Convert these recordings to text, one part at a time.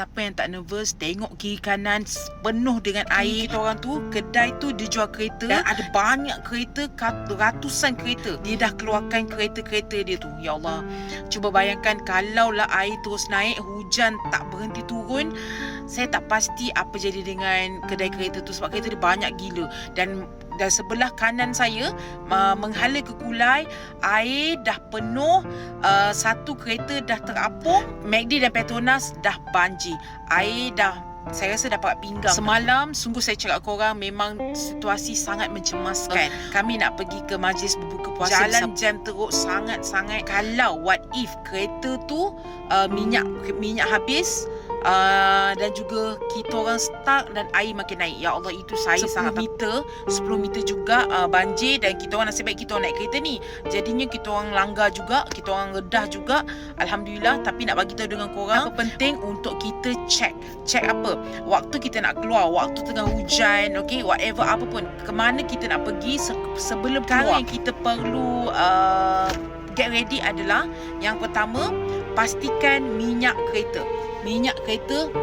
siapa yang tak nervous, tengok kiri kanan penuh dengan air. Kita orang tu, kedai tu dia jual kereta dan ada banyak kereta, ratusan kereta. Dia dah keluarkan kereta-kereta dia tu. Ya Allah, cuba bayangkan kalaulah air terus naik, hujan tak berhenti turun, saya tak pasti apa jadi dengan kedai kereta tu, sebab kereta dia banyak gila. Dan sebelah kanan saya menghala ke Kulai, air dah penuh, satu kereta dah terapung, McD dan Petronas dah banjir. Air dah, saya rasa dapat pinggang. Semalam sungguh saya cakap korang, memang situasi sangat mencemaskan. Kami nak pergi ke majlis berbuka puasa, jalan jam teruk sangat-sangat. Kalau what if kereta tu minyak habis, dan juga kita orang stuck dan air makin naik. Ya Allah, itu saya sangat 10 meter juga banjir. Dan kita orang, nasib baik kita orang naik kereta ni, jadinya kita orang langgar juga, kita orang redah juga, Alhamdulillah. Tapi nak bagi tahu dengan korang, apa penting untuk kita check apa, waktu kita nak keluar, waktu tengah hujan, okay, whatever, apa pun, kemana kita nak pergi sebelum keluar. Yang kita perlu get ready adalah, yang pertama, pastikan minyak kereta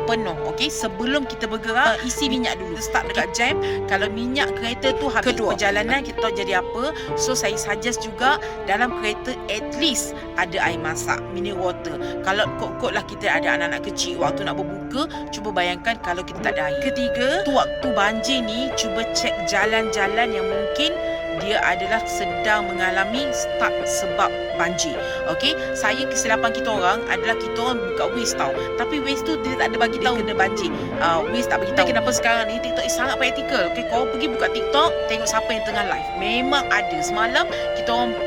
penuh. Okey, sebelum kita bergerak, isi minyak dulu. Start dekat jam. Kalau minyak kereta tu habis, kedua, perjalanan kita tahu jadi apa. So saya suggest juga dalam kereta at least ada air masak, mineral water. Kalau kot-kot lah kita ada anak-anak kecil, waktu nak berbuka, cuba bayangkan kalau kita tak ada air. Ketiga, tu waktu banjir ni, cuba cek jalan-jalan yang mungkin dia adalah sedang mengalami stuck sebab banjir. Okey, kesilapan kita orang adalah kita orang buka Waze tau, tapi Waze tu dia tak ada bagi tahu kena banjir. Waze tak bagi tahu. Kenapa sekarang ni TikTok sangat praktikal. Okey, kau pergi buka TikTok, tengok siapa yang tengah live. Memang ada. Semalam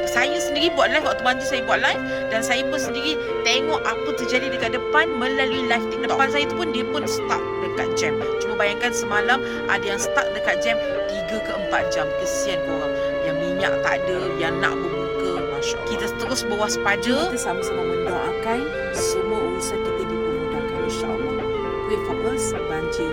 saya sendiri buat live, waktu banjir saya buat live, dan saya pun sendiri tengok apa terjadi dekat depan melalui live TikTok. Depan saya tu pun dia pun stuck dekat jam. Cuba bayangkan semalam ada yang stuck dekat jam 3 ke 4 jam. Kesian korang yang minyak tak ada, yang nak berbuka. Masya Allah. Kita terus berwaspada. Kita sama-sama mendoakan semua urusan kita dipermudahkan, insya-Allah. Pray for us, banjir